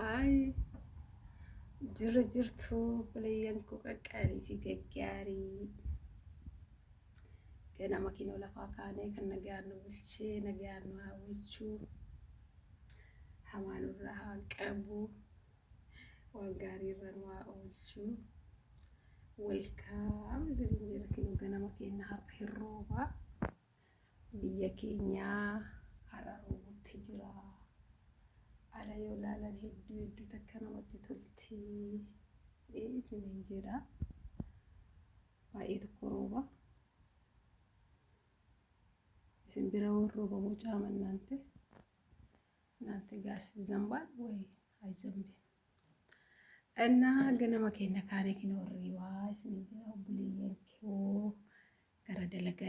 Hai, jirtu balayyaan koo qaqqaarii fi gaggaarii ganama kinoo lafaa kaanee kan nagaan nu bulchee nagaan nu haa bulchuu hamaan irraa haa qabu waan gaarii irra nu haa oolchuu welkaam ziriira kinoo ganama keenya har'a hirrooba biyya keenyaa har'a roobutti jira. Ala yoo laalan hedduu takka namatti tolti isiniin jedha baay'ee tokko rooba isin bira rooba mucaa mannante gaas zambaan ወይ አይዘንብም እና ገነማ keenya kaanee kinoo riwaa isiniin jedha obboleeyyan koo gara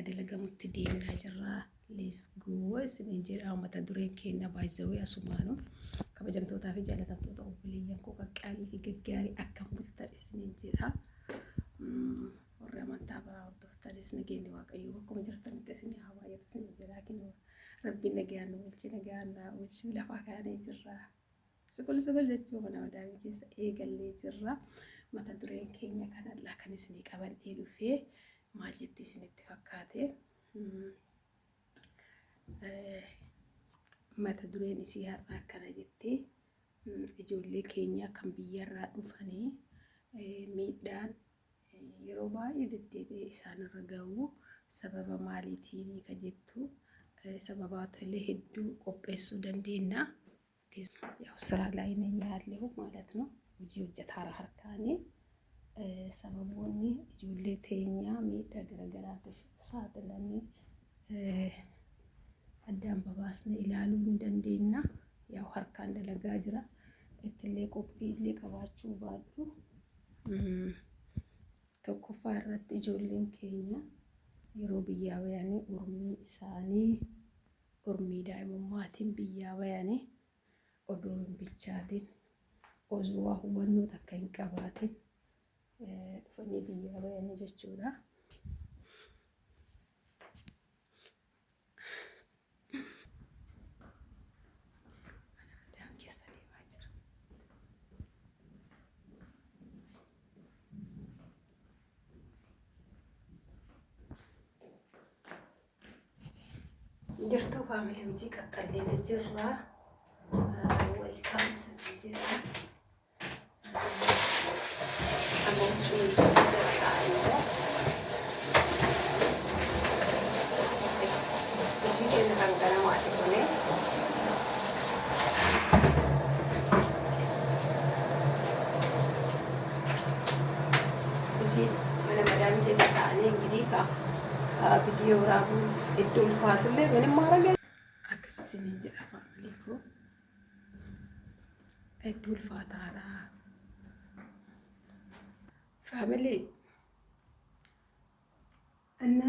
dalagamutti deemaa jirra. Let's go isiniin jedha mata dureen keenya baay'ee asumaanu kabajamtootaa fi jaalatamtoota obboleeyyan koo qaqqaalii fi gaggaarii akkam bultan isiniin jedha. Warri amantaa biraa hordoftanis nageenyi waaqayyoo akkuma jirtanitti isinii haa baay'atu isiniin jedha. Kinoo rabbiin nagaan nu bulchee nagaan nu bulchuu lafaa kaanee jirra. Sukul jechuu mana madaamii keessa eegallee jirra. Mata dureen keenya kanallaa kan isinii qabadhee dhufee maal jetti isinitti fakkaate? Mata dureen isii har'a akkana jettee ijoollee keenya kan biyyarraa dhufanii miidhaan yeroo baay'ee deddeebi'ee isaanirra ga'u sababa maaliitiin ka jettu sababaatolee hedduu qopheessuu dandeenya. ያው ስራ ላይ ነኝ ያለው ማለት ነው ውጪ ወጀታራ harkaani sababoonni ijoollee teenya miidhaa garagaraatiif saaxilanii addaan babaasne ilaaluu hin dandeenya. Yaw harkaan dalagaa jira ittillee qophiillee qabaachuu baadhu tokkoffaa irratti ijoolleen keenya yeroo biyyaa bayanii urmii isaanii urmii daa'imummaatiin biyyaa bayanii odoo hin bilchaatin osoo hubannoo takka hin qabaatin dhufanii biyyaa bayanii jechuudha. Jirtuu faamilii hojii qaqqalleeti jirra. Welcome isiniin jedha. Amochuu jira taa'ee hojii keenya kan ganamaati kuni. Hojii mana madaamii keessa taa'anii gidii viidiyoo waraabuu iddoo ulfaatullee ምንም ማድረግ akkasii isiniin jedha faamilii koo. Iddoo ulfaataadha. Faamilii እና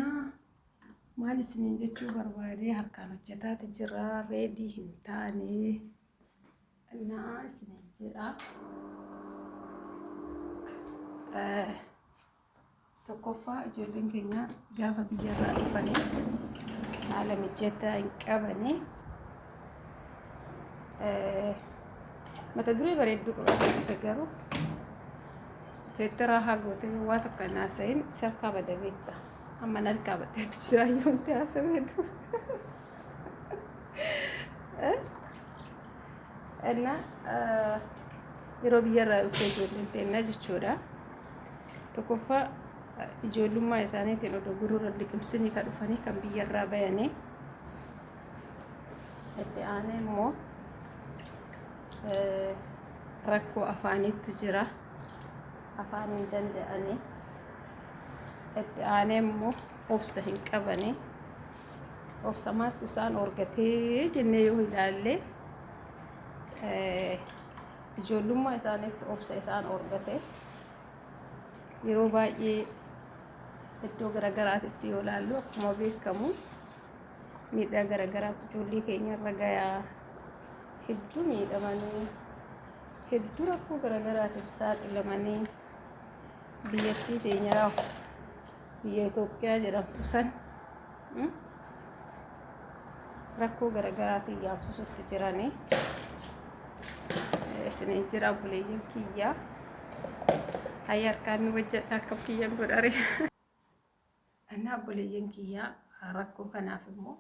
maal isiniin jechuu barbaadee harkaan hojjetaati jira reedii hin taane እና isiniin jedha. Tokkoffaa ijoolleen keenya gaafa biyyarraa dhufanii haala mijataa hin qabanii mata duree bareedduu qabatee dhufe garuu teettiraa haa gootee waan akka naasayin si harkaa bada beekta. Amma harkaa badeetu jira yoo ta'e haasaweetu. እና yeroo biyyarraa dhufee ijoolleen teennaa jechuudha. Tokkoffaa ijoollummaa isaaniitiin odoo gurura liqimsanii kan dhufanii kan biyyarraa bayanii itti aanee immoo rakkoo afaaniitu jira afaan hin danda'anii itti aanee immoo obsa hin qabanii obsa maattu isaan orgatee jennee yoo ilaalle ijoollummaa isaaniitti obsa isaan orgate yeroo baay'ee iddoo garagaraatti yoo ilaallu akkuma beekamu miidhaa garagaraatti ijoollee keenya irra gayaa hedduu miidhamanii hedduu rakkoo garagaraatiif saaxilamanii biyyattii teenya biyya Itoophiyaa jedhamtu san rakkoo garagaraatti yaabsisutti jiranii isiniin jira buleeyyiin kiyyaa. Hayya harkaan wajjin akka kiyyan godhare. Annaa buleeyyiin kiyyaa rakkoo kanaaf immoo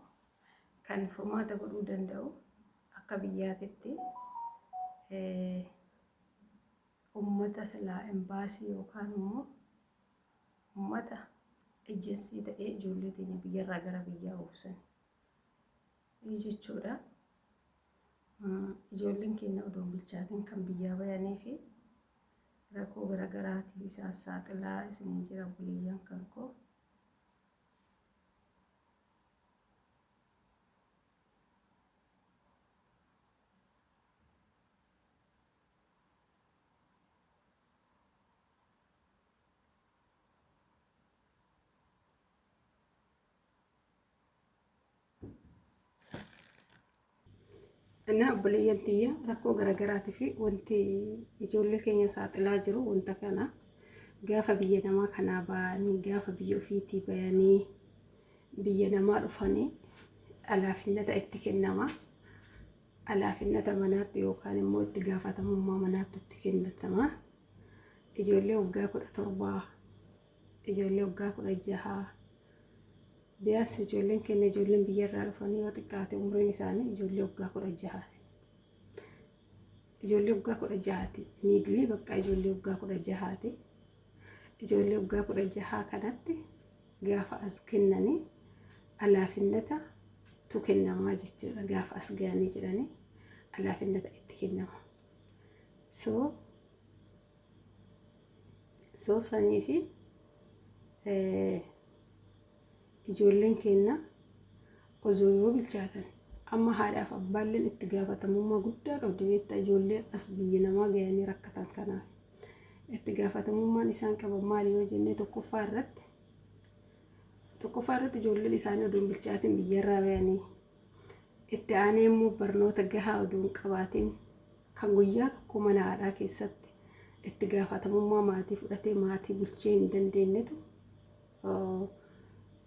kan furmaata godhuu danda'u akka biyyaatitti ummata silaa embaasii yookaan immoo ummata ejjensii ta'ee ijoollee teenya biyyarraa gara biyyaa oofsan jechuudha. Ijoolleen keenya odoo bilchaatiin kan biyyaa bayanii fi rakkoo garaagaraatiif isaan saaxilaa isiniin jira buleeyyan kan koo. Ana buleeyyan tiyya rakkoo garaagaraatiif wanti ijoollee keenya saaxilaa jiru wanta kana gaafa biyya namaa kanaa ba'anii gaafa biyya ofiitii bayanii biyya namaa dhufanii alaafinnata itti kennama. Alaafinnata manaatti yookaan immoo itti gaafatamummaa manaatti itti kennatama. Ijoollee waggaa 17, ijoollee waggaa 16 biyaas ijoolleen keenya ijoolleen biyyarraa dhufanii yoo xiqqaate umriin isaanii ijoollee waggaa 16ti. Ijoollee waggaa 16ti. Miidlii bakka ijoollee waggaa 16ti. Ijoollee waggaa 16 kanatti gaafa as kennanii alaafinnata tu kennamaa jechuudha. Gaafa as ga'anii jedhanii alaafinnata itti kennama. So sanii fi ijoolleen keenya osoo yoo bilchaatan amma haadhaaf abbaalleen itti gaafatamummaa guddaa qabdi beektaa ijoollee as biyya namaa ga'anii rakkatan kanaaf. Itti gaafatamummaan isaan qaban maali yoo jennee tokkoffaa irratti ijoolleen isaanii odoo bilchaatiin biyyarraa bayanii itti aanee immoo barnoota gahaa odoo hin qabaatiin kan guyyaa tokko mana haadhaa keessatti itti gaafatamummaa maatii fudhatee maatii bulchee hin dandeenyetu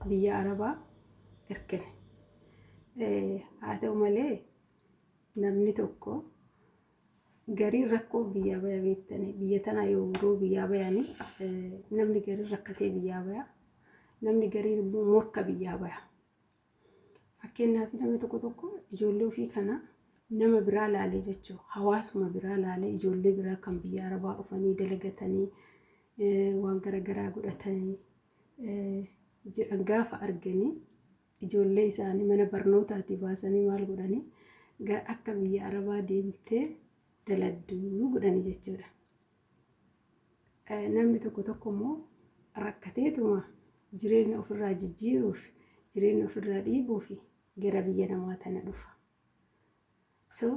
biyya Arabaa erkine. Haa ta'u malee namni tokko garii rakkoo biyyaa baya beektanii biyya tana yeroo biyyaa bayanii namni garii rakkatee biyyaa baya namni garii immoo morka biyyaa baya. Fakkeenyaaf namni tokko ijoollee ofii kana nama biraa laalee jechuudha. Hawaasuma biraa laalee ijoollee biraa kan biyya Arabaa dhufanii dalagatanii waan garaagaraa godhatanii jedhan gaafa arganii ijoollee isaanii mana barnootaatti baasanii maal godhanii akka biyya Arabaa deemtee daladduu godhanii jechuudha. Namni tokko immoo rakkateetuma jireenya ofirraa jijjiiruuf jireenya ofirraa dhiibuuf gara biyya namaa tana dhufa. So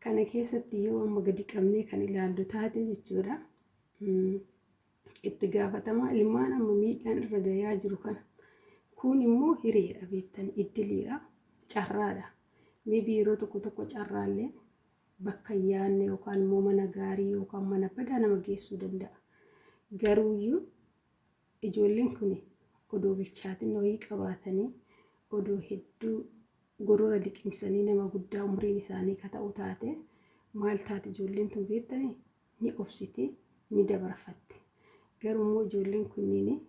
kana keessatti yoo amma gadi qabnee kan ilaallu taate jechuudha. Itti gaafatama ilmaan amma miidhaan irra gayaa jiru kana kun immoo hireedha beektan iddiliidha carraadha. Maybe yeroo tokko carraallee bakka yaanne yookaan immoo mana gaarii yookaan mana badaa nama geessuu danda'a. Garuuyyuu ijoolleen kun odoo bilchaatiin wayii qabaatanii odoo hedduu gorora liqimsanii nama guddaa umriin isaanii ka ta'u taate maal taate ijoolleen tun beektanii ni obsiti ni dabarfatti. Garuu immoo ijoolleen kunniin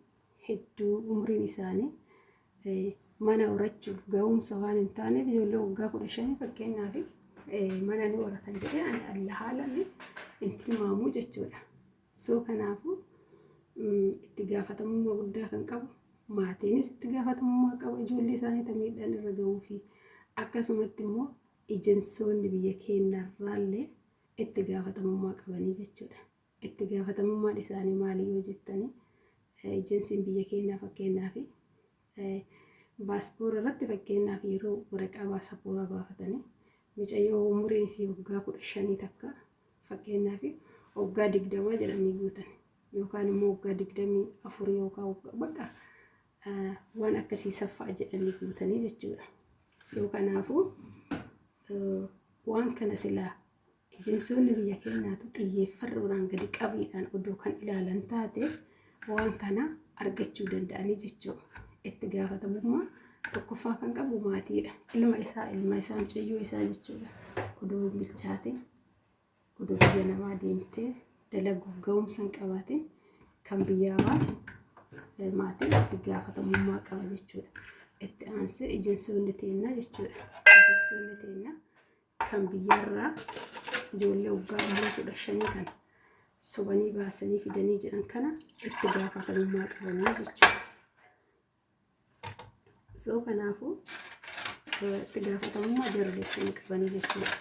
hedduu umriin isaanii mana horachuuf ga'umsa waan hin taaneef ijoollee waggaa 15 fakkeenyaaf mana ni horatan jedhee alla haalaan hin tilmaamuu jechuudha. So kanaafuu itti gaafatamummaa guddaa kan qabu maatiinis itti gaafatamummaa qaba ijoollee isaanii miidhaan irra ga'uu fi akkasumatti immoo ejensoonni biyya keenyarraallee itti gaafatamummaa qabanii jechuudha. Itti gaafatamummaan isaanii maali yoo jettanii ejensiin biyya keenyaa fakkeenyaaf baaspoora irratti fakkeenyaaf yeroo waraqaa baasapoora baafatanii mucayyoo umriin isii waggaa 15 takka fakkeenyaaf waggaa 20 jedhanii guutan yookaan immoo waggaa 24 yookaan bakka waan akkasii saffaa jedhanii guutanii jechuudha. So kanaafuu waan kana silaa ejensoonni biyya keenyaatu xiyyeeffannoodhaan gadi qabiidhaan odoo kan ilaalan taate waan kana argachuu danda'anii jechuudha. Itti gaafatamummaa tokkoffaa kan qabu maatiidha. Ilma isaa mucayyoo isaa jechuudha. Odoo bilchaate oduu biyya namaa deemtee dalaguuf ga'umsa hin qabaatin kan biyyaa baasu maatiin itti gaafatamummaa qaba jechuudha. Itti aansee ejensoonni teennaa jechuudha. Ejensoonni teennaa kan biyyarraa ijoollee waggaa 15 kan sobanii baasanii fidanii jedhan kana itti gaafatamummaa qabanii jechuudha. So kanaafuu itti gaafatamummaa jarreessanii qabanii jechuudha.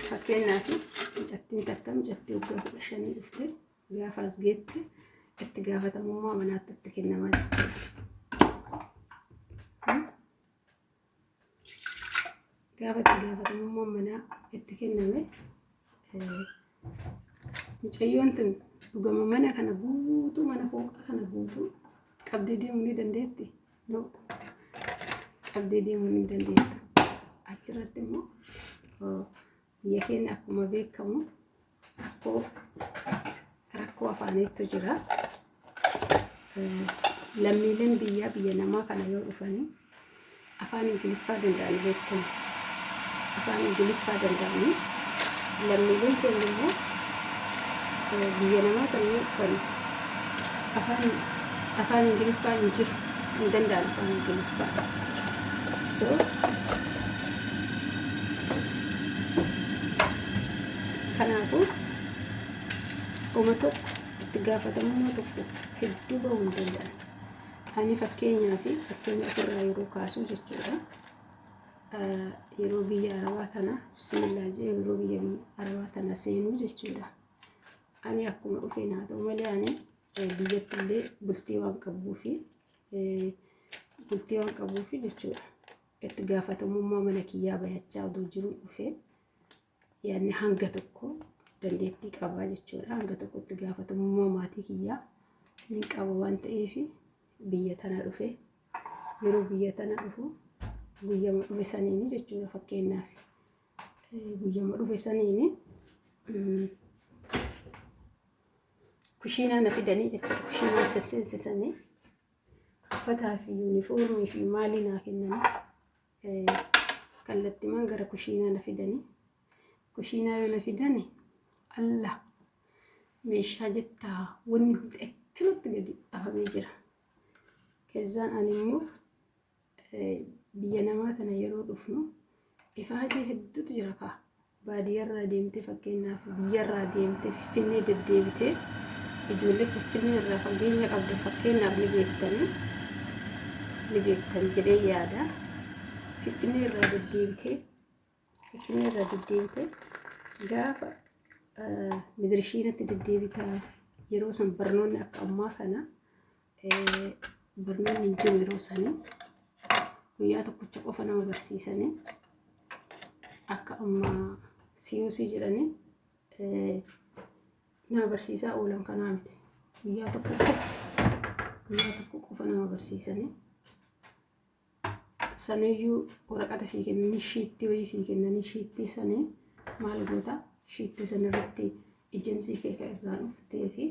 Fakkeenyaaf mucattiin takka mucattii waggaa 15 dhufte gaafa as geette itti gaafatamummaa manaatti itti kennamaa jechuudha. Gaafa itti gaafatamummaa manaa itti kenname mucayyoon tun dhugama mana kana guutuu mana fooqaa kana guutuu qabdee deemuu ni dandeetti? No. Qabdee deemuu ni dandeettu. Achirratti immoo biyya keenya akkuma beekamu rakkoo afaaniitu jira. Lammiileen biyya namaa kana yoo dhufanii afaan Ingiliffaa danda'an beekamu. Afaan Ingiliffaa danda'anii lammiileen keenya immoo biyya namaa kana yoo dhufanii afaan Ingiliffaa hin jiru hin danda'an afaan Ingiliffaa. So kanaafuu uma tokko itti gaafatamummaa tokko hedduu bahuu hin danda'an. Ani fakkeenya ofirraa yeroo kaasuu jechuudha. Yeroo biyya Arabaa tana bismillah jee yeroo biyya Arabaa tana seenuu jechuudha. Ani akkuma dhufeen haa ta'u malee ani biyyatti illee bultii waan qabuufi jechuudha. Itti gaafatamummaa mana kiyyaa bayachaa odoo jiru dhufee yaadni hanga tokko dandeettii qabaa jechuudha. Hanga tokko itti gaafatamummaa maatii kiyyaa ni qaba waan ta'eef biyya tana dhufee yeroo biyya tana dhufu guyyama dhufe saniini jechuudha. Fakkeenyaaf guyyama dhufe saniini kushiinaa na fidanii jechuudha. Kushiinaa seensisanii uffataa fi yuunifoormii fi maalii naa kennanii kallattimaan gara kushiinaa na fidanii. Kushiinaa yoo na fidanii Allah meeshaa jettaa wanni hundi akkanatti gadi afamee jira. Keessaan ani immoo biyya namaa tana yeroo dhufnu ifaajee hedduutu jira kaa. Baadiyyaarraa deemtee fakkeenyaaf biyyarraa deemtee Finfinnee deddeebitee ijoollee Finfinnee irraa fageenya qabdu fakkeenyaaf ni beektan jedhee yaada. Finfinnee irraa deddeebitee gaafa midirishiinatti deddeebitaa yeroo san barnoonni akka ammaa kana barnoonni hin jiru yeroo sanii guyyaa tokkocha qofa nama barsiisanii akka ammaa COC jedhanii nama barsiisaa oolan kanaa miti. Guyyaa tokko qofa nama barsiisanii saniyyuu waraqata sii kennanii shiittii wayii sii kennanii shiittii sanii maal goota shiittii sanarratti ejensii kee kan irraan dhuftee fi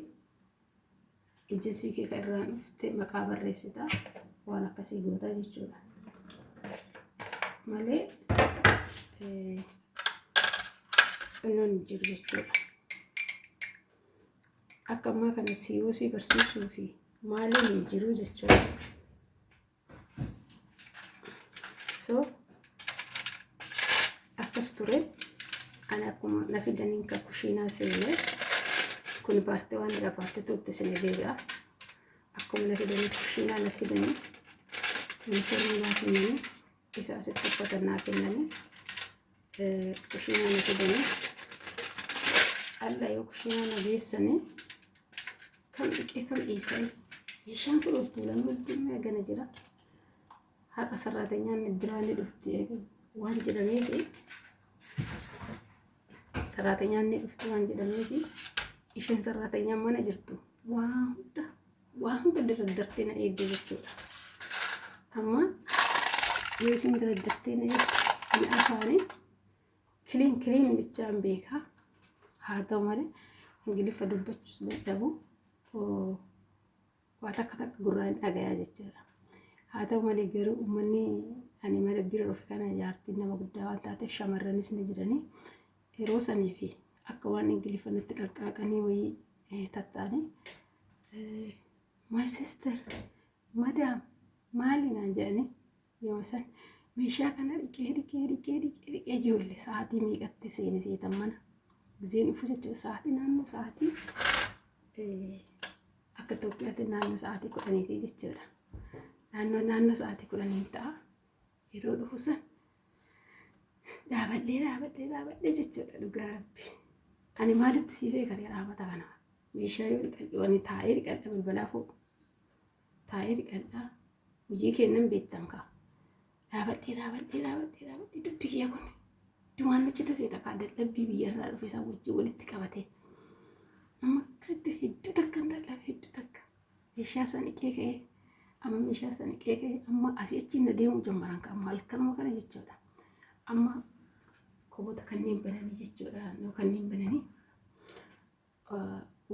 ejensii kee kan irraan dhuftee maqaa barreessitaa waan akkasii goota jechuudha. Malee innoon jiru jechuudha. Akka ammaa kana COC barsiisuu fi maaliin hin jiru jechuudha. So akkas ture ani akkuma na fidaniin kan kushiinaa seenee kun baartee waan jira baartee turte seenee deebi'a. Akkuma na fidanii kushiinaa na fidanii yuunifoormii naa kennanii isa asitti uffatan naa kennanii kushiinaa na fidanii alla yoo kushiinaa na geessanii kam dhiqee kam dhiisanii meeshaan kun obbuulan walitti gana jira. Har'a sarratanyaan biraanii dhufte waan jedhameef sarratanyaan ni dhufte waan jedhameef isheen sarratanyaan mana jirtu waan hunda dardartee na eegde jechuudha. Amma yoo isin dardartee na eegde ani afaanii kiliin bichaan beekaa. Haa ta'u malee Ingiliffa dubbachuus dadhabu waa takka gurraan dhagayaa jechuudha. Haa ta'u malee garuu uummanni ani mana bira dhufe kana jaartiin nama guddaa waan taateef shamarranis ni jiranii yeroo sanii fi akka waan ingiliffatti qaqqaaqanii wayii tattaane my sister madam maali naan jedhani yoo san meeshaa kana dhiqee ijoollee sa'aatii meeqatti seeniseetan mana giseen dhufu jechuudha sa'aatii naannoo sa'aatii akka Itoophiyaatti naannoo sa'aatii 10 jechuudha. Naannoo sa'aatii 10 ta'a yeroo dhufu san dhaabadhee jechuudha dhugaa rabbi. Ani maalitti siifee karee dhaabata kana meeshaa yoo dhiqadhu taa'ee dhiqadha balbalaa fuudhu taa'ee dhiqadha hojii kennan beektan kaa dhaabadhee duddi kiyya kun duwwaan achitti seeta kaa dadhabbii biyyarraa dhufe isaa wajjin walitti qabatee amma akkasitti hedduu takka hin dadhabe hedduu takka meeshaa san dhiqee ka'ee amma asii achiin deemuu jammaran kaa amma halkanuma kana jechuudha. Amma koboota kanneen bananii jechuudha kanneen bananii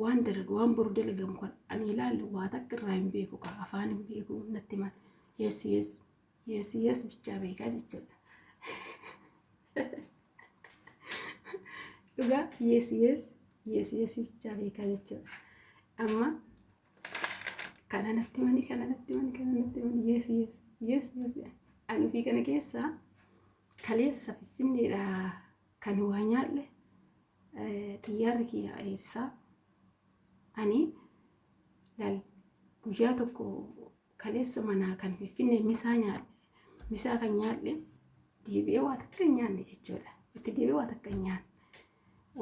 waan dalagu waan boru dalagamu kan ani ilaallu waa takka irraa hin beeku kaa afaan hin beeku natti man yes bichaa beekaa jechuudha. Dhugaa yes bichaa beekaa jechuudha. Amma kana natti mani yes ani fi kana keessaa kaleessa Finfinneedha kan waa nyaadhe xiyyaarri kiyya eessaa ani guyyaa tokko kaleessa manaa kan Finfinnee misaa kan nyaadhe deebi'ee waa takka hin nyaanne jechuudha. Itti deebi'ee waa takka hin nyaanne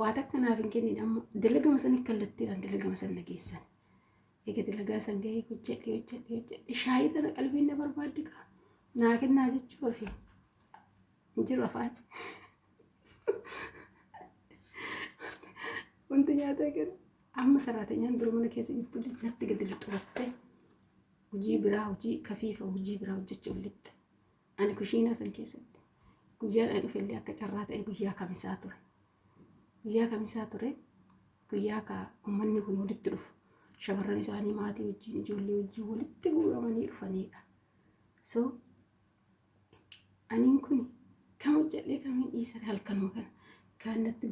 waa takka naaf hin kennine amma dalagama san kallattiidhaan dalagama san nageessan eega dalagaa san gahee hojjedhe shaayii tana qalbiin na barbaaddi kaa naa kennaa jechuu ofii jiru afaan wanti nyaata gara amma saraatanyaan dura mana keessa jirtu natti gadi lixuutte hojii biraa hojii kafiifa hojii biraa hojjechuuf lixxe ani kushiinaa san keessatti guyyaan ani dhufellee akka carraa ta'e guyyaa kamisaa ture guyyaa ka uummanni kun walitti dhufu shamarran isaanii maatii wajjin ijoollee wajjin walitti guuramanii dhufanidha. So aniin kun kam hojjedhee kamiin dhiisare halkanuma kana kaannatti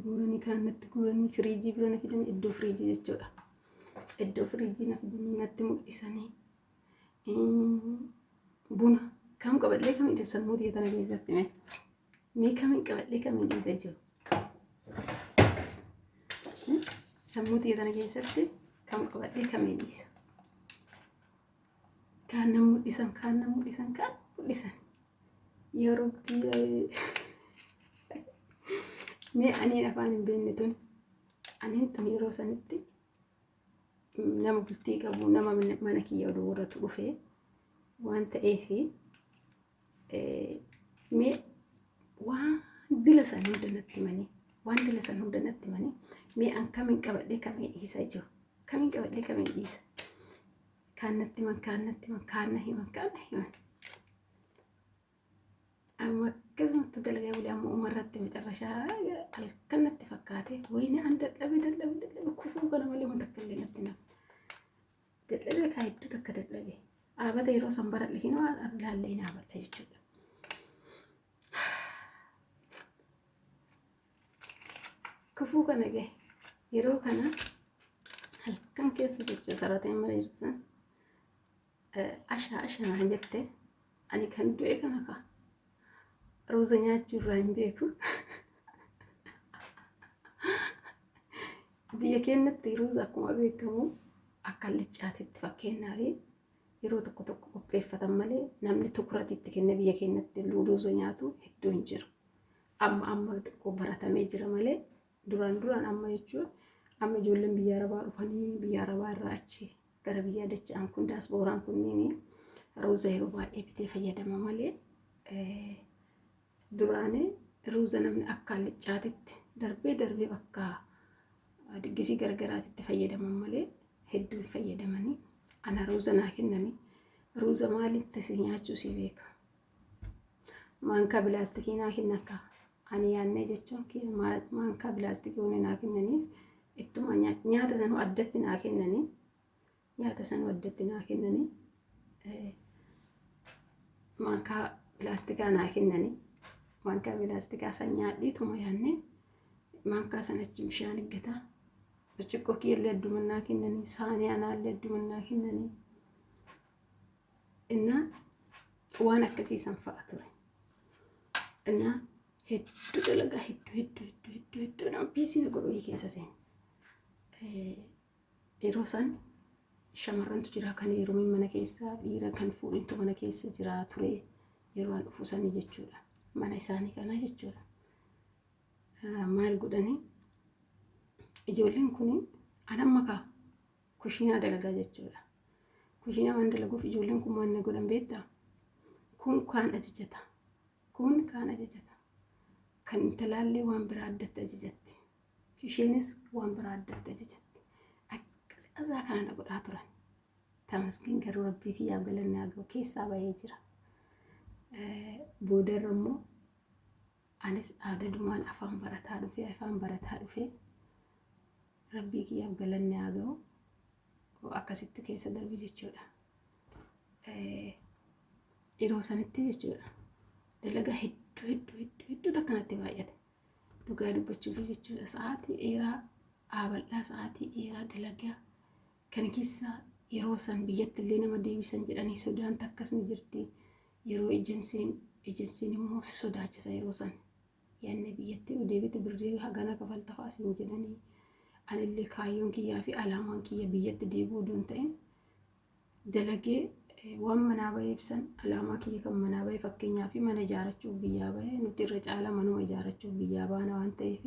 guuranii firiijii bira na fidanii iddoo firiijii jechuudha. Iddoo firiijii na fidanii natti mul'isanii buna kam qabadhee kamiin dhiisa sammuu ta'e tana keessatti mee kamiin qabadhee kamiin dhiisa jiru sammuu ta'e tana keessatti kam qabadhee kamiin dhiisa kaan na mul'isan yeroo mee aniin afaan hin beekne tun aniin tun yeroo sanitti nama bultii qabu nama mana kiyya oduu warratu dhufee waan ta'eef mee waan dila san hunda natti manii mee an kamiin qabadhee kamiin dhiisa jiru kamiin qabadhee kamiin dhiisa kaan natti himan kaan na himan amma akkasumatti dalagaa bulee amma umarratti macarrashaa halkan natti fakkaate wayne an dadhabe kufuu kana malee waan takka illee natti nafu dadhabe kaa hedduu takka dadhabe aabata yeroo san baradhe hin waan laallee hin aabadha jechuudha. Kufuu kana gahe yeroo kana halkan keessa jechuudha sararteen mala jirsan ashaa jette ani kan du'e kana kaa ruuza nyaachuu irraa hin beeku. Biyya keenyatti ruuza akkuma beekamu akka allichaatitti fakkeenyaaf yeroo tokko qopheeffatan malee namni tukuraatitti kenna biyya keenyatti ruuza nyaatu hedduu hin jiru. Amma xiqqoo baratamee jira malee duraan amma jechuun amma ijoolleen biyya arabaa dhufanii biyya arabaa irraa achi gara biyya dacha'an kun daasbooraan kunniin ruuza yeroo baay'ee bitee fayyadama malee duraanii ruuza namni akka allichaatitti darbee bakka diggisii gargaraatitti fayyadaman malee hedduu hin fayyadamanii ana ruuza naa kennanii ruuza maalitti si nyaachuu si beeka maankaa pilaastikii naa kennaka ani yaannee jechuun maankaa pilaastikii naa kennaniif ittuma nyaata sanuu addatti naa kennanii maankaa pilaastikaa naa kennanii maankaa pilaastikaa san nyaadhiituma yaannee maankaa sanatti bishaan eeggataa. Birciqqoo kiyyaallee addumannaa kennanii, saanii anaallee addumannaa kennanii. Innaa waan akkasiisan fa'a ture. Innaa hedduu dalagaa hedduu nama biisii godhuu keessa seene. Yeroo san shamarrantu jira kan heerumee mana keessaa, dhiira kan fuudhintu mana keessa jira ture yeroo an dhufu sanii jechuudha. Mana isaanii kanaa jechuudha. Maal godhanii ijoolleen kun anamma kushiinaa dalagaa jechuudha. Kushiinaa waan dalaguuf ijoolleen kun waan godhan beektaa? Kun kaan ajajata. Kun kaan ajajata. Kan intalaallee waan biraa addatti ajajatti. Isheenis waan biraa addatti ajajatti. Akkasii azaa kana na godhaa turan. Tamasgin garuu rabbii kiyyaaf galanni haa ga'u keessaa bahee jira. Boodarra immoo anis aadadumaan afaan barataa dhufee rabbii kiyyaaf galanni haa ga'u akkasitti keessa darbe jechuudha. Yeroo sanitti jechuudha. Dalagaa hedduu takkanatti baay'ate. Dhugaa dubbachuuf jechuudha. Sa'aatii dheeraa bal'aa sa'aatii dheeraa dalagaa kan keessa yeroo san biyyatti illee nama deebisan jedhanii sodaan takkas ni jirti. Yeroo ejensiin immoo sodaachisa yeroo san. Yaanne biyyatti deebite birrii hagana kafalta fa'aasiin jedhanii. Anillee kaayyoon kiyyaa fi alaamaan kiyya biyyatti deebi'uu doon ta'in dalagee waan manaa bahee ibsan alaamaa kiyya kan manaa bahee fakkeenyaa fi mana ijaarachuuf biyyaa bahee nuti irra caala manuma ijaarachuuf biyyaa baana waan ta'eef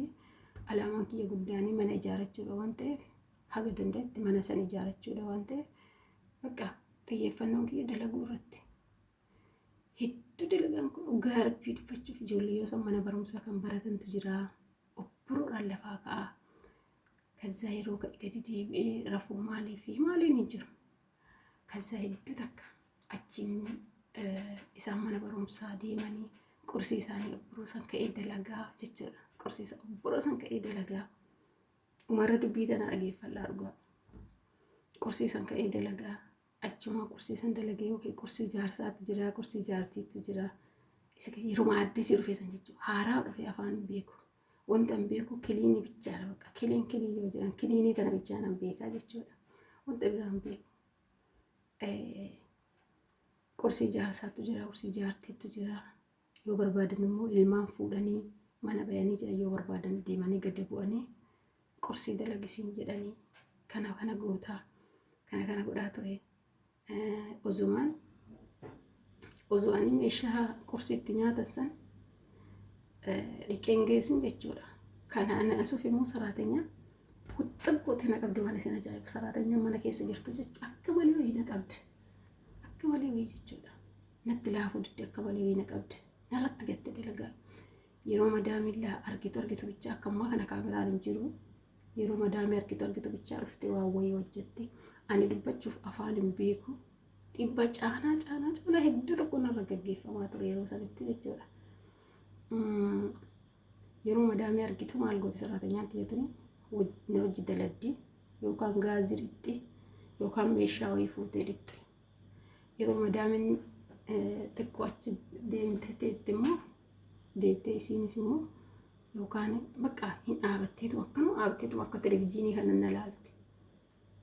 alaamaan kiyya guddaanii mana ijaarachuudha waan ta'eef haga danda'etti mana san ijaarachuudha waan ta'eef bakka xiyyeeffannoon kiyya dalaguu irratti hedduu dalagaan kun dhugaa rabbii dubbachuuf ijoollee yoo san mana barumsaa kan baratantu jira obburoodhaan lafaa ka'a. ከዛ yeroo gadi deebi'ee rafuu maaliin hin jiru. Kaza hedduu takka achiin isaan mana barumsaa deemanii qursii isaanii obboroo san ka'ee dalagaa jechuudha. Qursii isaa obboroo san ka'ee dalagaa umarra dubbii tana dhageeffadhaa dhugaa. Qursii san ka'ee dalagaa achuma qursii san dalagee yookiin qursii jaarsaatti jira, qursii jaartiitu jira. Isa yeroo maaddisii dhufee san jechuudha. Haaraa dhufee afaan beeku. Wanta an beeku kiliinii bichaadha bakka kiliin yoo jiran kiliinii tana bichaan an beekaa jechuudha. Wanta biraan beeku. Qursii jaarsaatu jira, qursii jaartiitu jira. Yoo barbaadan immoo ilmaan fuudhanii mana bayanii jira yoo barbaadan deemanii gadi bu'anii qursii dalagisiin jedhanii kana gootaa kana godhaa ture. Ozumaan meeshaa qursii itti nyaatan san dhiqeen geessin jechuudha. Kanaan asuuf immoo saraatenyaa kuttaggoote na qabdi waan isin ajaa'ibu saraatenyaa mana keessa jirtu jechuudha. Akka malee wayii na qabdi. Akka malee wayii jechuudha. Natti laafuu didde akka malee wayii na qabdi. Narratti gatte dalagaa. Yeroo madaamillaa argitu bicha akka ammaa kana kaameraan hin jiru. Yeroo madaamii argitu bicha dhuftee waan wayii hojjette. Ani dubbachuuf afaan hin beeku. Dhibba caanaa hedduu tokko narra gaggeeffamaa ture yeroo sanitti jechuudha. Yeroo madaamii argitu maal gooti saraatenyaatti jettuun na hojii daladdi yookaan gaaziritti yookaan meeshaa wayii fuutee dhiqxe. Yeroo madaamiin xiqqoo achi deemtee immoo deemtee isiinis immoo yookaan bakka hin dhaabatteetu akka televizyiinii kana na laalti.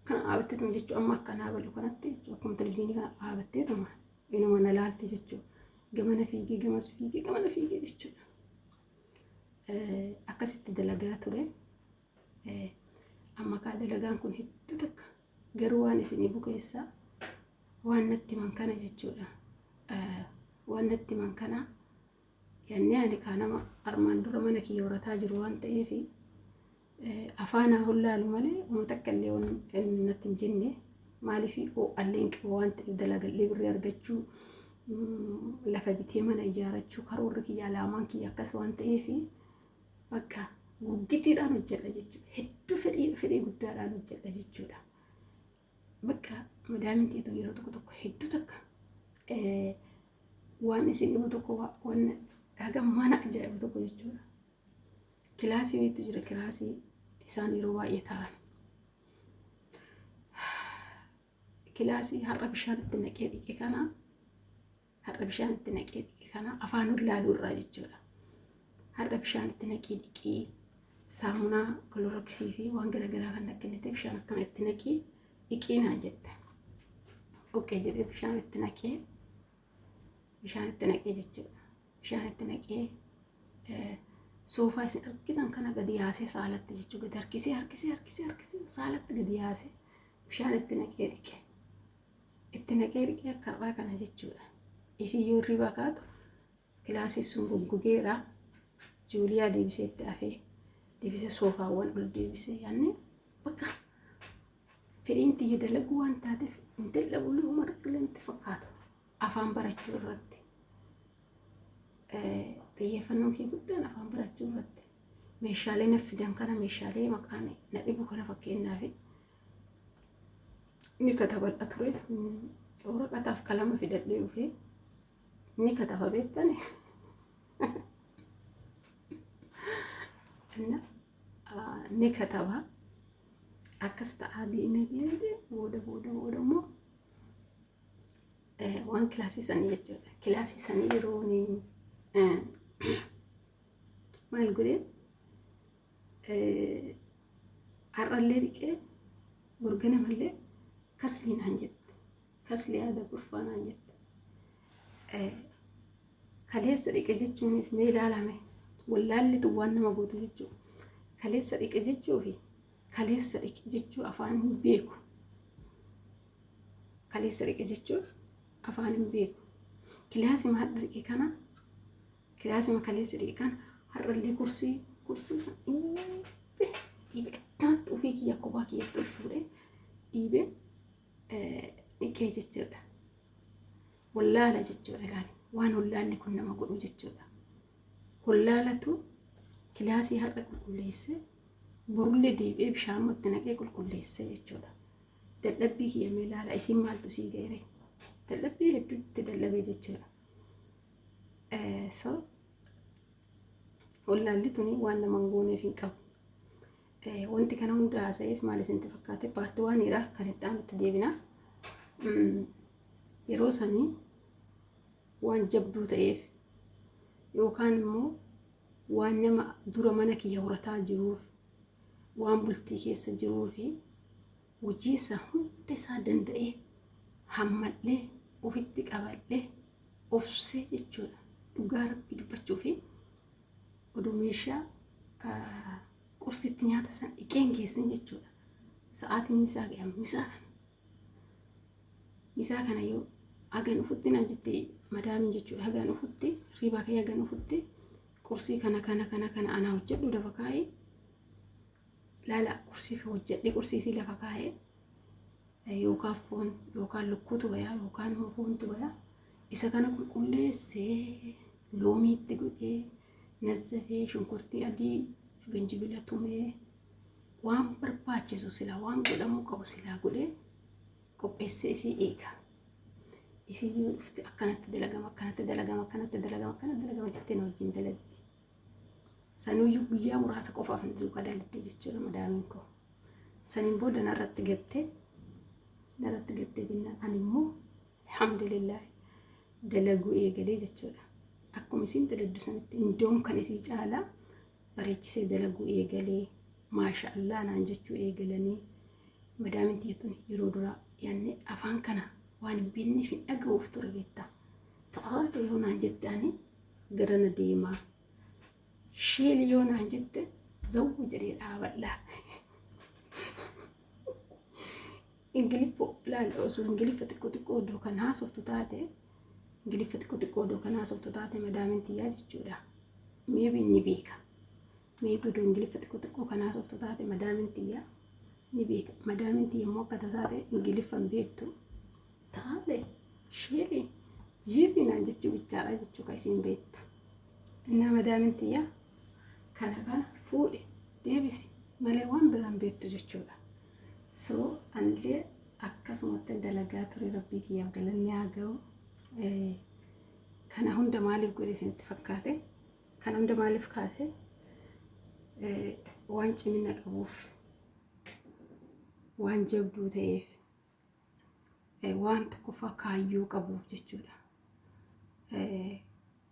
Kana dhaabatteetu jechuun amma akka naa bal'u kanatti jechuudha. Akkuma televizyiinii kana dhaabatteetuma inuma na laalti jechuudha. Gamana fiigee gamas fiigee gamana fiigee jechuudha. Akkasitti dalagaa ture. Amma kaa dalagaan kun hedduu takka garuu waan isinii bukeessaa waan natti mankana jechuudha. Waan natti mankana yaannee ani kaanama armaan dura mana kiyya horataa jiru waan ta'eef afaanaa hollaalu malee uummata akka illee waan natti hin jenne maaliif alleen qabu waan ta'eef dalagallee birrii argachuu lafa bitee mana ijaarachuu karoorri kiyya alaamaan kiyya akkas waan ta'eef bakka guggittiidhaan hojjedha jechuudha. Hedduu fedhii guddaadhaan hojjedha jechuudha. Bakka madaamiin teetu yeroo tokko hedduu takka waan isin dhibu tokko waan hagam mana ajaa'ibu tokko jechuudha. Kilaasii wiitu jira kilaasii isaan yeroo baay'ee ta'an. Kilaasii har'a bishaan itti naqee dhiqe kana afaan hollaaluu irraa jechuudha. Har'a bishaan itti naqee dhiqee saamunaa Cloroxii fi waan garaagaraa kan naqinite bishaan akkana itti naqii dhiqiinaa jette. Okkee jedhee bishaan itti naqee jechuudha. Bishaan itti naqee soofaa isin argitan kana gadi yaasee saalatti jechuudha. Gadi harkisee saalatti gadi yaasee bishaan itti naqee dhiqe. Itti naqee dhiqee akka irraa kana jechuudha. Isin yoo hirriba kaatu kilaasii sun goggogeera. Juuliyaa deebisee itti hafee deebisee soofaawwan ol deebisee yaanne bakka fedhiin xiyya dalaguu waan taateef intala buluu uummata qilleensi fakkaatu afaan barachuu irratti xiyyeeffannoo kee guddaan afaan barachuu irratti meeshaalee na fidan kana meeshaalee maqaan na dhibu kana fakkeenyaaf ni katabadha ture waraqataaf qalama fidadhee dhufee ni kataba beektani ni kataba akkas ta'aa deemee booda immoo waan kilaasii sanii jechuudha. Kilaasii sanii yeroo ni maal godhee har'allee dhiqee burgana mallee kaslii naan jette. Kaslii haada gurfaa naan jette. Kaleessa dhiqe jechuuniif mee ilaalame wallaalli waan nama gootu jechuudha. Kaleessa dhiqe jechuu fi kaleessa dhiqe jechuu afaan hin beeku. Kaleessa dhiqe jechuu afaan hin beeku. Kilaasima har'a dhiqe kana kilaasima kaleessa dhiqe kana har'allee kursii dhiibee akkanatti ofii kiyya kophaa kiyyatti ol fuudhee dhiibee dhiqee jechuudha. Wallaala jechuudha ilaali. Waan wallaalli kun nama godhu jechuudha. Wallaalatu kilaasii har'a qulqulleessee borullee deebi'ee bishaanumatti naqee qulqulleessee jechuudha. Dadhabbii kiyya mee ilaala isin maaltu sii geere? Dadhabbii hedduutti dadhabee jechuudha. So wallaalli tuni waan nama hin gooneef hin qabu. Wanti kana hunda haasa'eef maal isinitti fakkaate paartii waanidha kan itti aanutti deebina. Yeroo sanii waan jabduu ta'eef yookaan immoo waan nama dura mana kiyya horataa jiruuf waan bultii keessa jiruu fi hojii isaa hunda isaa danda'ee hammallee ofitti qabadhee obsee jechuudha. Dhugaa rabbii dubbachuu fi oduu meeshaa qursitti nyaata san dhiqeen geessin jechuudha. Sa'aatiin misaa ga'an misaa kana yoo hagan ufutti naan jettee madaamin jechuudha. Hagan ufutti riibaa kee hagan ufutti qursii kana anaa hojjedhu lafa kaa'ee laala qursii hojjedhee qursii lafa kaa'ee yookaan foon yookaan lukkuutu bayaa yookaan immoo foontu bayaa isa kana qulqulleessee loomiitti godhee nazzafee shunkurtii adii ganjibila tumee waan barbaachisu sila waan godhamuu qabu silaa godhee qopheessee isii eega. Isii yoo dhufte akkanatti dalagama jettee na wajjin dalagdi. Sanuyyuu guyyaa muraasa qofaaf duukaa dalagdee jechuudha madaamin koo. Saniin booda narratti gattee jennaan ani immoo alhamdulillah dalaguu eegalee jechuudha. Akkuma isiin dalagdu sanitti indoom kan isii caalaa bareechisee dalaguu eegalee maashaallah naan jechuu eegalanii madaamin tiyyatun yeroo duraa yaanne afaan kana waan hin beekneef hin dhaga'uuf ture beektaa. Ta'aa yoo naan jettaani garana deemaa. Sheeli yoo naan jette zawwu jedhee dhaabadhaa. Ingiliffoo laala osoo ingiliffa xiqqoo iddoo kan haasoftu taate ingiliffa xiqqoo iddoo kan haasoftu taate madaamin tiyyaa jechuudha. Meebi ni beeka. Meebi iddoo ingiliffa xiqqoo kan haasoftu taate madaamin tiyyaa ni beeka. Madaamin tiyyaa immoo akka tasaate ingiliffa hin beektu. Taale sheeli jiibii naan jechuu bichaadha jechuu kan isiin beektu. Innaa madaamin tiyyaa kana fuudhe deebisi malee waan biraan beektu jechuudha. So anillee akkasumatti dalagaa ture rabbii kiyyaaf galanni haa ga'u. Kana hunda maaliif godhe isinitti fakkaate? Kana hunda maaliif kaase? Waan cimina qabuuf, waan jabduu ta'eef, waan tokkoffaa kaayyoo qabuuf jechuudha.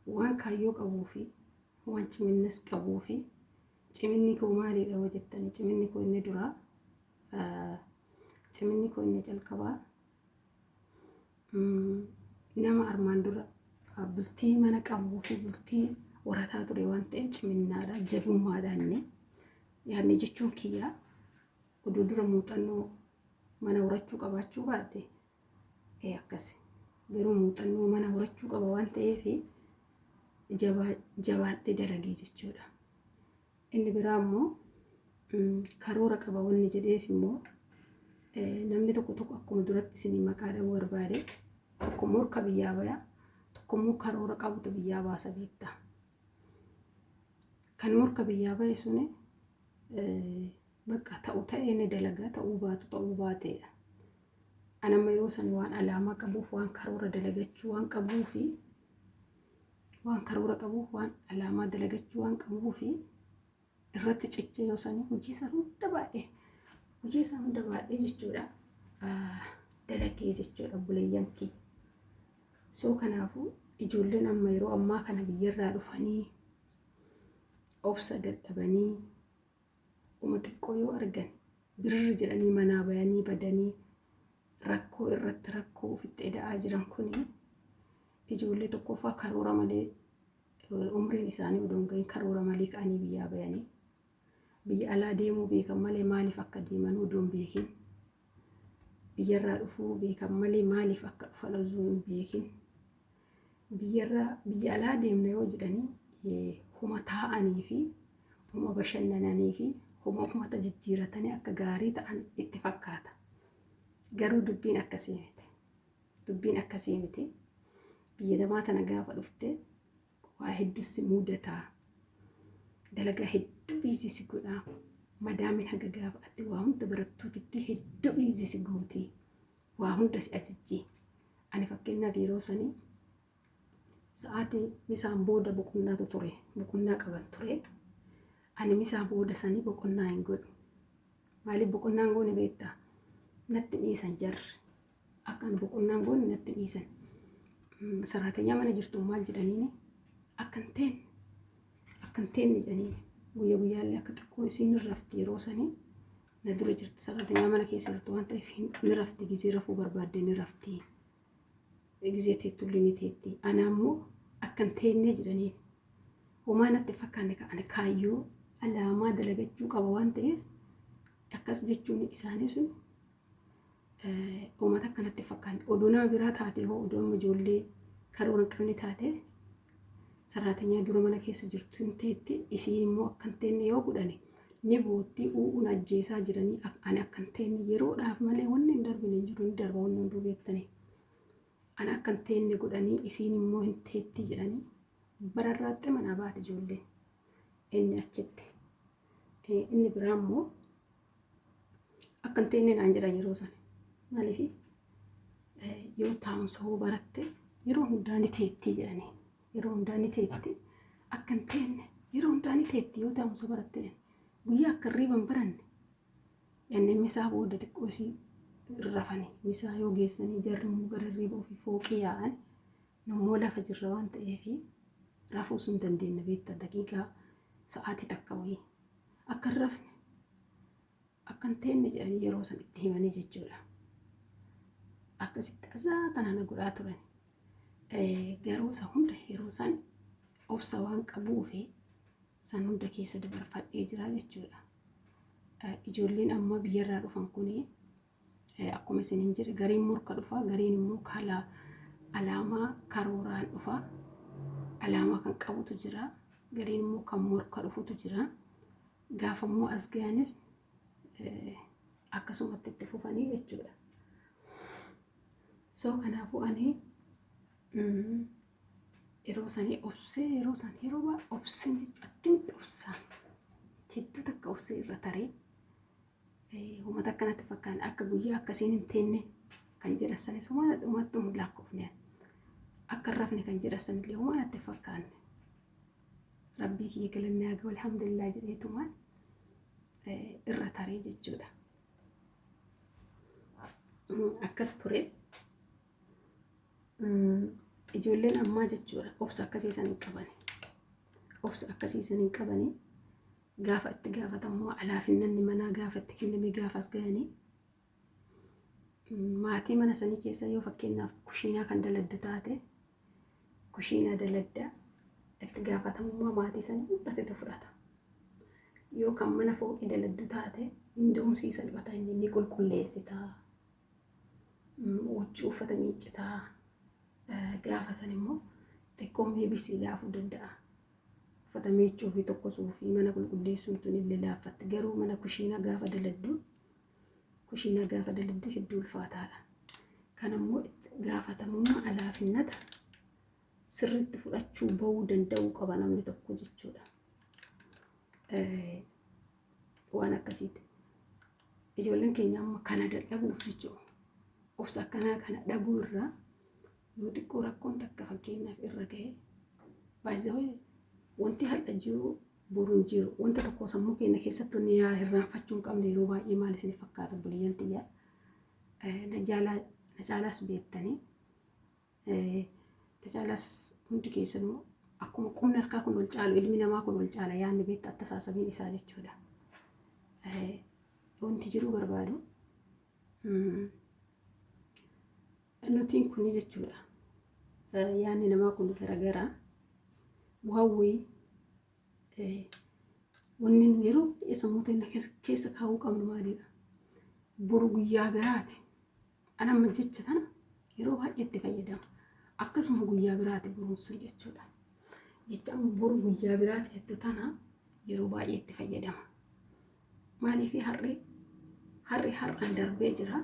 Waan kaayyoo qabuufi waan ciminas qabuufi ciminni koo maalidha yoo jettanii ciminni koo inni duraa ciminni koo inni jalqabaa nama armaan dura bultii mana qabuu fi bultii warataa ture waan ta'eef ciminnaadha jabummaadhaan yaadni jechuun kiyyaa oduu dura muuxannoo mana horachuu qabaachuu baadde akkasi garuu muuxannoo mana horachuu qaba waan ta'eef jabaadhe dalagee jechuudha. Inni biraa immoo karoora qaba wanni jedheef immoo namni tokko akkuma duratti isin maqaadhaan barbaade tokko morka biyyaa baya tokko immoo karoora qabutu biyyaa baasa beekta. Kan morka biyyaa baye suni bakka ta'u ta'ee ni dalagaa ta'uu baatu ta'uu baateedha. Anamma yeroo san waan alaamaa qabuuf waan karoora dalagachuu waan qabuufi waan karoora qabuuf waan alaamaa dalagachuu waan qabuufi irratti cichee yoo san hojii san hunda baadhee jechuudha. Dalagee jechuudha buleeyyan kee. Soo kanaafuu ijoolleen amma yeroo ammaa kana biyyarraa dhufanii obsa dadhabanii uma xiqqoo yoo argan birri jedhanii manaa bayanii badanii rakkoo irratti rakkoo ofitti eda'aa jiran kuni ijoollee tokkoffaa karoora malee umriin isaanii odoon gahin karoora malee ka'anii biyyaa bayanii biyya alaa deemuu beekan malee maaliif akka deeman odoon beekin biyyarraa dhufuu beekan malee maaliif akka dhufan osoo hin beekin biyya alaa deemna yoo jedhanii huma taa'anii fi huma bashannananii fi huma jijjiiratanii akka gaarii ta'an itti fakkaata. Garuu dubbiin akkasii miti. Dubbiin akkasii miti. Biyya namaa tana gaafa dhufte waa hedduusi mudataa. Dalagaa hedduu biizisi godhaa. Madaamin haga gaafa ati waa hunda barattuutitti hedduu biizisi gootee waa hunda si ajajjii. Ani fakkeenyaaf yeroo sanii sa'aatii misaan booda boqonnaatu ture. Boqonnaa qaban ture. Ani misaa booda sanii boqonnaa hin godhu. Maaliif boqonnaan goone beektaa? Natti dhiisan jarri. Akkan boqonnaan goone natti dhiisan. Saraatanyaa mana jirtu maal jedhaniini? Akkan teenne jedhaniini. Guyyaa guyyaallee akka xiqqoo isiin rafti yeroo sanii na dura jirti. Saraatanyaa mana keessa jirtu waan ta'eef ni rafti gizee rafuu barbaadde ni rafti. Gizee teettullee ni teetti. Ana ammoo akkan teenne jedhaniini. Homaa natti fakkaanne ka'an kaayyoo alaamaa dalagachuu qaba waan ta'eef akkas jechuun isaanii sun uummata akkanatti fakkaanne oduu nama biraa taate hoo oduu amma ijoollee karoora hin qabne taate saraatanyaa dura mana keessa jirtu hin teetti isiin immoo akkan teenne yoo godhane ni boottii u'uun ajjeesaa jiranii ani akkan teenne yeroodhaaf malee wanni hin darbine hin jiru ni darba wanni hunduu beektanii ani akkan teenne godhanii isiin immoo hin teetti jedhanii bararraatte mana baate ijoollee inni achitti inni biraa immoo akkan teenne naan jedhan yeroo sana maaliif yoo taa'umsa hoo baratte yeroo hundaa ni teetti jedhanii yeroo hundaa ni teetti akkan teenne yeroo hundaa ni teetti yoo taa'umsa baratte guyyaa akka riiban baranne yanne misaa booda xiqqoo isii rafanii misaa yoo geessanii jarri immoo gara riiba ofii fooqii yaa'an nammoo lafa jirra waan ta'eef rafuu sun dandeenya beektaa daqiiqaa sa'aatii takka wayii akka hin rafne akkan teenne jedhanii yeroo san itti himanii jechuudha. Akkasitti asaa tanana godhaa turan. Garuu isa hunda yeroo san obsa waan qabuu fi san hunda keessa dabarfadhee jira jechuudha. Ijoolleen amma biyyarraa dhufan kuni akkuma isin hin jedhe gariin morka dhufa gariin immoo alaamaa karooraan dhufa. Alaamaa kan qabutu jira gariin immoo kan morka dhufutu jira. Gaafa immoo as ga'anis akkasumatti itti fufanii jechuudha. Soo kanaafuu ani yeroo sanii obsee yeroo san yeroo obseen akkamitti obsaan hedduu takka obsee irra taree uummata akkanatti fakkaan akka guyyaa akkasiin hin teenne kan jedhan sanis uummata dhumatti lakkoofne akka rafne kan jedhan sanillee uummata fakkaanne rabbii kiyya galannee haga alhamdulillah jedheetumaan irra taree jechuudha. Akkas ture. Ijoolleen ammaa jechuudha obsa akkasiisan hin qabani. Obsa akkasiisan hin qabani. gaafa itti gaafatamummaa alaafinnanni manaa gaafa itti kenname gaafas ga'anii maatii mana sanii keessa yoo fakkeenyaaf kushiinaa kan daladdu taate kushiinaa daladdaa itti gaafatamummaa maatii sanii hundasitti fudhata. Yoo kan mana fooqii daladdu taate hundoomsii salphata inni qulqulleessitaa huccuu uffata miiccitaa gaafa san immoo xiqqoo meebisii laafuu danda'a. Uffata miiccuu fi tokkosuu fi mana qulqulleessuun tun illee laaffatti garuu mana kushiinaa gaafa daladdu hedduu ulfaataadha. Kanammoo gaafatamummaa alaafinnata sirriitti fudhachuu bahuu danda'uu qaba namni tokko jechuudha. Waan akkasiiti. Ijoolleen keenya amma kana dadhabuuf jechuudha. Obsa akkanaa kana dhabuu irraa yoo xiqqoo rakkoon takka fakkeenyaaf irra ga'e baay'ee wanti har'a jiru boruun jiru wanta tokko sammuu keenya keessatti inni irraanfachuu hin qabne yeroo baay'ee maal isin fakkaata buliyyaan xiyyaa na caalaas beektanii na caalaas hundi keessanuu akkuma qubni harkaa kun wal caalu ilmi namaa kun wal caala yaadni beekta attasaasabiin isaa jechuudha. Wanti jiru barbaadu nutiin kuni jechuudha. Yaadni namaa kun garagaraa waawwii wanni nu yeroo sammuu keessa kaa'uu qabnu maalidha? Boru guyyaa biraati. Ana amma jecha kana yeroo baay'ee itti fayyadama. Akkasuma guyyaa biraati boruun sun jechuudha. Jecha boru guyyaa biraati jettu tana yeroo baay'ee itti fayyadama. Maaliif har'aan darbee jira.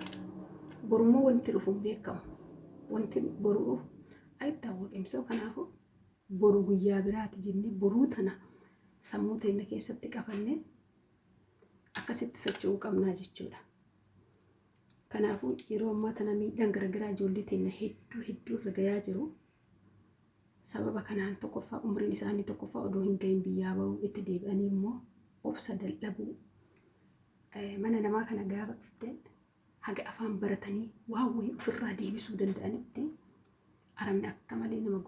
Borummoo wanti dhufu hin beekamu. Wanti boru dhufu ayittaawwaqimsoo kanaafuu boru guyyaa biraati jennee boruu tana sammuu teenya keessatti qabannee akkasitti socho'uu qabnaa jechuudha. Kanaafuu yeroo ammaa tana miidhaan garagaraa ijoollee teenya hedduu irra gayaa jiru. Sababa kanaan tokkoffaa umriin isaanii tokkoffaa odoo hin gahin biyyaa bahuu itti deebi'anii immoo obsa dadhabuu mana namaa kana gaafa dhufte haga afaan baratanii waan wayii ofirraa deebisuu danda'anitti aramni akka malee nama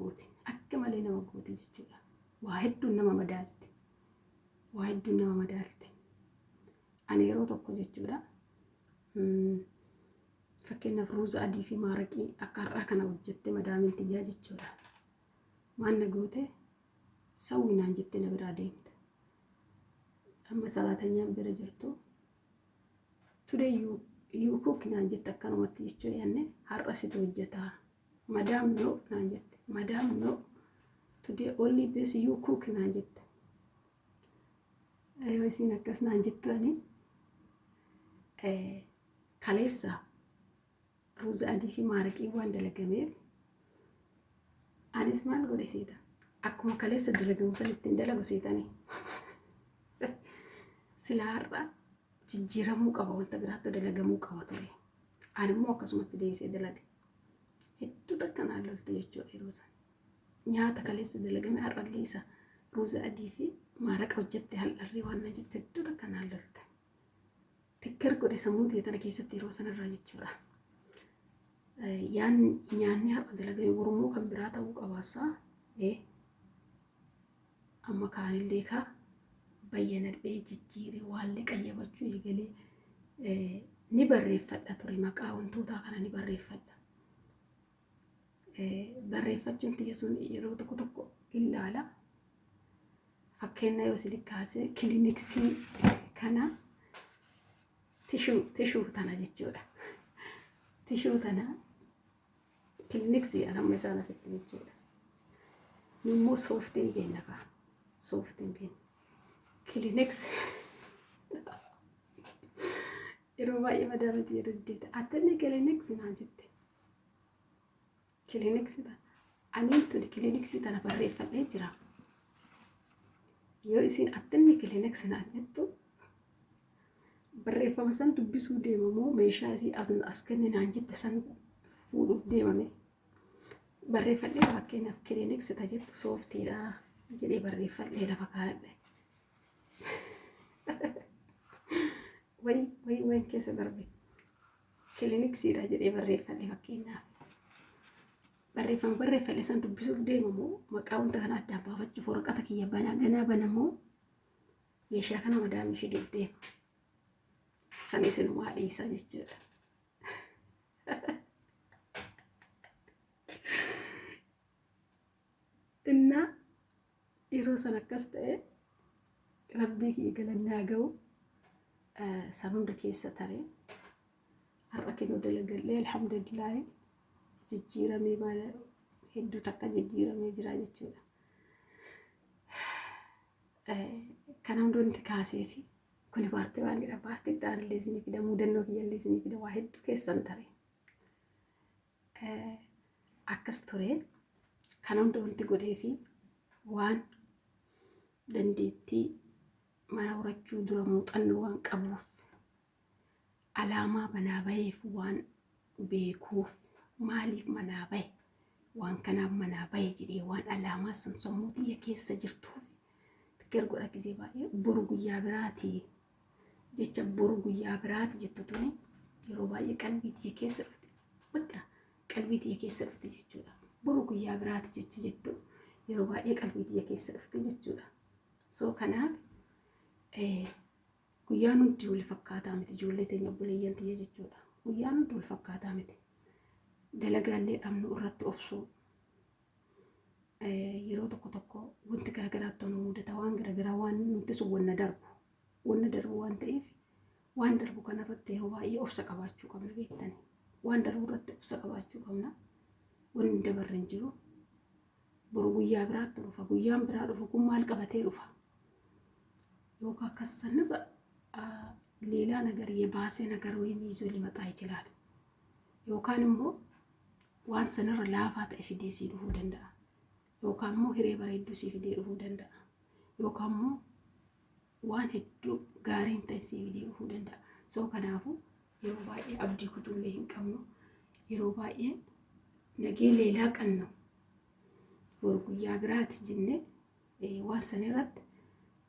gooti jechuudha. Waa hedduun nama madaalti. Ani yeroo tokko jechuudha fakkeenyaaf ruuza adii fi maaraqii akka har'aa kana hojjette madaamin xiyyaa jechuudha. Waan na goote sawwinaan jette na biraa deemte. Amma salaatanyaan bira jirtu today you cook naan jette akkanumatti jechuu yaanne har'a situ hojjetaa. Madam no naan jette. Madam no today only this you cook naan jette. Isin akkas naan jettuani kaleessa ruuza adii fi maaraqii waan dalagameef anis maal godhe siita akkuma kaleessa dalagamu sanitti hin dalagu siitanii silaa har'a jijjiiramuu qaba wanta biraatti dalagamuu qaba ture. Ani immoo akkasumatti deebisee dalage hedduu takka naan lolte jechuudha yeroo san. Nyaata kaleessa dalagame har'allee isa ruuza adii fi maaraqa hojjette hal'arree waan na jettu hedduu takka naan lolte. Tikkar godhe sammuu tana keessatti yeroo sanarraa jechuudha. Nyaanni har'a dalagame borummoo kan biraa ta'uu qabaasaa amma kaanillee kaa bayyanadhee jijjiiree waallee qayyabachuu eegalee ni barreeffadha ture maqaa wantootaa kana ni barreeffadha. Barreeffachuun tiyya sun yeroo tokko ilaala. Fakkeenya yoo isin kaasee kiliiniksii kana tishuu tana jechuudha. Tishuu tana kiliiniksii anamma isaan asitti jechuudha. Nimmoo sooftiin beenna kaa. Sooftiin beenna. Kiliiniksii yeroo baay'ee madaamatti jedhamte attanni kiliiniksii naan jette. Kiliiniksii tana aniin tuni kiliiniksii tana barreeffadhee jira. Yoo isin attanni kiliiniksii naan jettu barreeffama san dubbisuu deemamoo meeshaa isii as kenne naan jette san fuudhuuf deemame. Barreeffadhee fakkeenyaaf kiliiniksii ta jettu sooftiidha jedhee barreeffadhee lafa kaa'adhe. Wayi keessa darbe kiliiniksiidha jedhee barreeffadhee fakkeenyaaf. Barreeffama barreeffadhee san dubbisuuf deemamoo maqaa wanta kana addaan baafachuuf waraqata kiyya ganaa banamoo meeshaa kana madaamii fiduuf deema. Sanis ilmaa dhiisaa jechuudha. Innaa yeroo san akkas ta'e rabbii kiyya galannaa ga'u san hunda keessa taree har'a kennu dalagallee alhamdulillah jijjiiramee maal hedduu takka jijjiiramee jira jechuudha. Kana hundoonni kaasee fi kuni paartii waanidha. Paartii ta'anillee isinii fida, mudannoo kiyyallee isinii fida, waa hedduu keessan taree. Akkas turee kana hunda wanti godhee fi waan dandeettii mana horachuu dura muuxannoo waan qabuuf alaamaa manaa baheef waan beekuuf maaliif manaa bahe waan kanaaf manaa bahe jedhee waan alaamaa san sammuu xiyya keessa jirtuuf gargora gisee baay'ee boru guyyaa biraati jecha boru guyyaa biraati jettu tuni yeroo baay'ee qalbii xiyya keessa dhufte bakka qalbii xiyya keessa dhufte jechuudha. Boru guyyaa biraati jecha jettu yeroo baay'ee qalbii xiyya keessa dhufte jechuudha. So kanaaf guyyaan hundi wal fakkaataa miti ijoollee teenya obboleeyyan tiyya jechuudha. Guyyaan hundi wal fakkaataa miti. Dalagaallee dhabnu irratti obsuu yeroo tokko wanti garagaraatti nu mudata waan garagaraa waan nuti sun wanna darbu waan ta'eef waan darbu kanarratti yeroo baay'ee obsa qabaachuu qabna beektani. Waan darbu irratti obsa qabaachuu qabna. Wanni dabarre hin jiru. Boru guyyaa biraatti dhufa. Guyyaan biraa dhufu kun maal qabatee dhufa? Yookaan akkas sanirra ሌላ ነገር የባሰ ነገር ወይም ይዞ ሊመጣ ይችላል። yookaan immoo waan sanirra laafaa ta'e fidee sii dhufuu danda'a. Yookaan immoo hiree bareedduu sii fidee dhufuu danda'a. Yookaan immoo waan hedduu gaariin ta'e sii fidee dhufuu danda'a. So kanaafuu yeroo baay'ee abdii kutullee hin qabnu. Yeroo baay'ee nagee leelaa qannu. Boru guyyaa biraati jennee waan sanirratti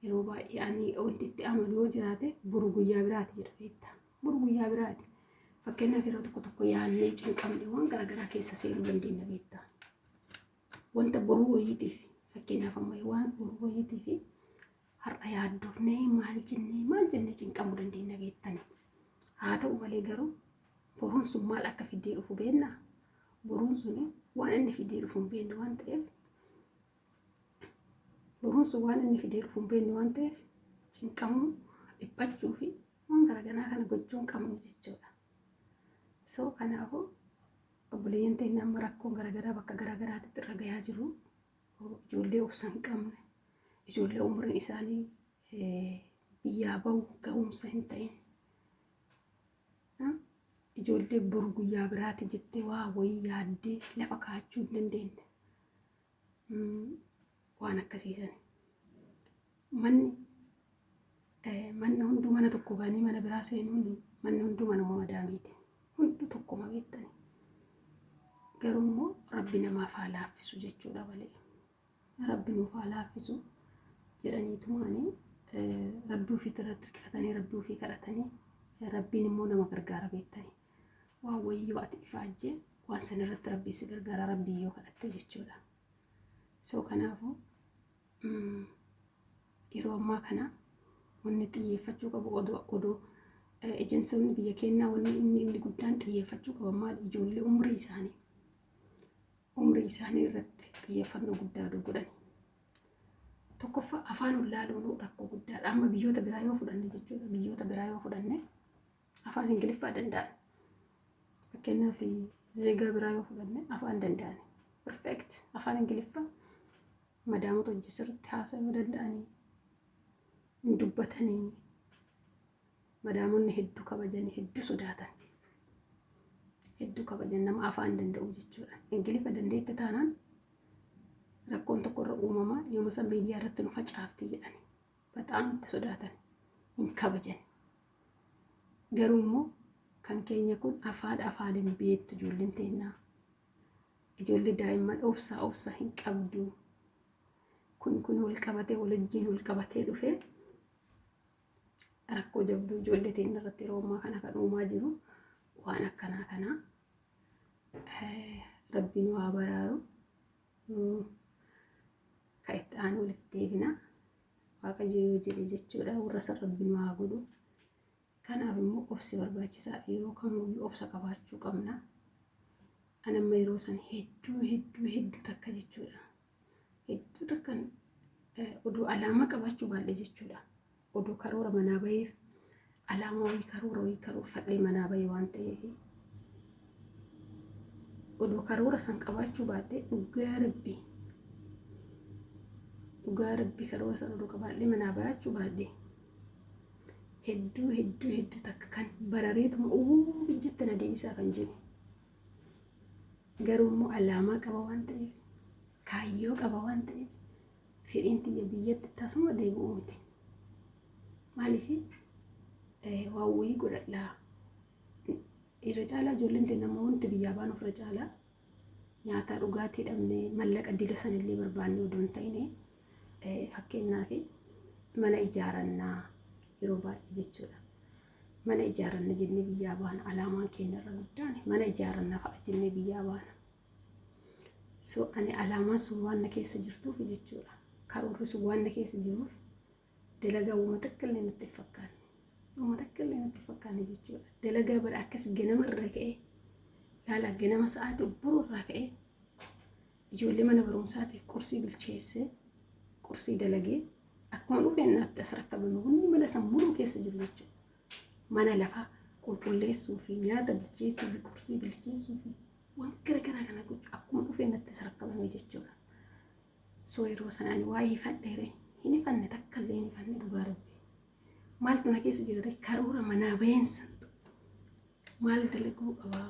yeroo baay'ee ani wanti itti amanu yoo jiraate boru guyyaa biraati jedha beektaa. Boru guyyaa biraati. Fakkeenyaaf yeroo tokko yaannee cinqamne waan garagaraa keessa seenuu dandeenya beektaa. Wanta boruu wayiitiif fakkeenyaaf amma waan boruu wayiitiif har'a yaaddoofnee maal jennee cinqamuu dandeenya beektani. Haa ta'u malee garuu boruun sun maal akka fidee dhufu beeknaa. Boruun sun waan inni fidee dhufu hin beekne waan ta'eef boruun sun waan inni fidee dhufu hin beekne waan ta'eef cinqamuu dhiphachuu fi waan garagaraa kana gochuu hin qabnu jechuudha. So kanaafuu obboleeyyan teenya amma rakkoon garagaraa bakka garagaraatti irra gayaa jiru. Ijoollee obsa hin qabne, ijoollee umriin isaanii biyyaa bahu ga'umsa hin ta'in, ijoollee boru guyyaa biraati jettee waa wayii yaaddee lafa kaa'achuu hin dandeenye waan akkasiisan. Manni hunduu mana tokko banii mana biraa seenuun manni hunduu manuma madaamiiti. Hundu tokkuma beektani. Garuu immoo rabbi namaaf haa laaffisu jechuudha malee. Rabbi nuuf haa laaffisu jedhaniitumaanii rabbii ofii irratti hirkifatanii rabbii ofii kadhatanii rabbiin immoo nama gargaara beektani. Waa wayyoo ati ifaajjee waan sana irratti rabbii si gargaara rabbii yoo kadhatte jechuudha. So kanaafuu yeroo ammaa kana wanni xiyyeeffachuu qabu odoo ejensoonni biyya keenyaa wanni inni guddaan xiyyeeffachuu qaban maal ijoollee umrii isaanii irratti xiyyeeffannoo guddaa godhan. Tokkoffaa afaan wallaaluun rakkoo guddaadha. Amma biyyoota biraa yoo fudhanne jechuudha. Biyyoota biraa yoo fudhanne afaan Ingiliffaa danda'an. Fakkeenyaaf zeegaa biraa yoo fudhanne afaan danda'an. Perfect. Afaan Ingiliffaa madaamota hojii sirriitti haasa'uu danda'anii hin dubbatanii madaamonni hedduu kabajanii hedduu sodaatan. Hedduu kabajan nama afaan danda'u jechuudha. Ingiliffa dandeette taanaan rakkoon tokko irra uumamaa yooma san miidiyaa irratti nu facaafti jedhani. Bataam itti sodaatan hin kabajan. Garuu immoo kan keenya kun afaan beektu ijoolleen teennaa. Ijoollee daa'imman obsa hin qabdu. Kun wal qabatee wajjin wal qabatee dhufee rakkoo jabduu ijoollee teenya irratti yeroo ammaa kana kan uumaa jiru waan akkanaa kana rabbiin waa baraaru ka itti aanu walitti deebina. waaqayyo yoo jedhe jechuudha warra san rabbi nu haa godhu. Kanaaf immoo obsi barbaachisaadha. Yeroo kamiyyuu obsa qabaachuu qabna. Ani amma yeroo san hedduu takka jechuudha. Hedduu takkan oduu alaamaa qabaachuu baadhe jechuudha. Oduu karoora manaa baheef alaamaa wayii karoorfadhee manaa bahee waan ta'eef oduu karoora san qabaachuu baadhe dhugaa rabbii karoora san oduu qabaadhe manaa bahaachuu baadhe hedduu takka kan barareetuma biyyatti na deebisaa kan jiru. Garuu immoo alaamaa qaba waan ta'eef kaayyoo qaba waan ta'eef fedhiin tiyya biyyatti tasuma deebi'u miti. Maaliif waan wayii godhadhaa irra caalaa ijoolleen ta'e nama wanti biyyaa baan ofirra caalaa nyaata dhugaatii dhabnee mallaqa dila sanillee barbaanne odoo hin ta'ine fakkeenyaaf mana ijaarannaa yeroo baay'ee jechuudha. Mana ijaaranna jennee biyyaa baana alaamaan keenya irra guddaan mana ijaaranna fa'a jennee biyyaa baana. So ani alaamaan sun waan na keessa jirtuuf jechuudha. Karoorri sun waan na keessa jiruuf dalagaa uuma takkillee natti fakkaanne. Uuma takkillee natti fakkaanne jechuudha. Dalagaa bara akkas ganama irra ka'ee laala ganama sa'aatii obboroo irraa ka'ee ijoollee mana barumsaatiif qursii bilcheessee qursii dalagee akkuma dhufeen naatti as rakkabame hundi mana san muruu keessa jiru jechuudha. Mana lafaa qulqulleessuu fi nyaata bilcheessuu fi qursii bilcheessuu fi waan garagaraa kana gochuu akkuma dhufeen naatti as rakkabame jechuudha. So yeroo sanaan waa hifadheere hin ifanne takkallee hin ifanne dhugaa rabbii. Maaltu na keessa jira karoora manaa baheensantu maal dalaguu qabaa?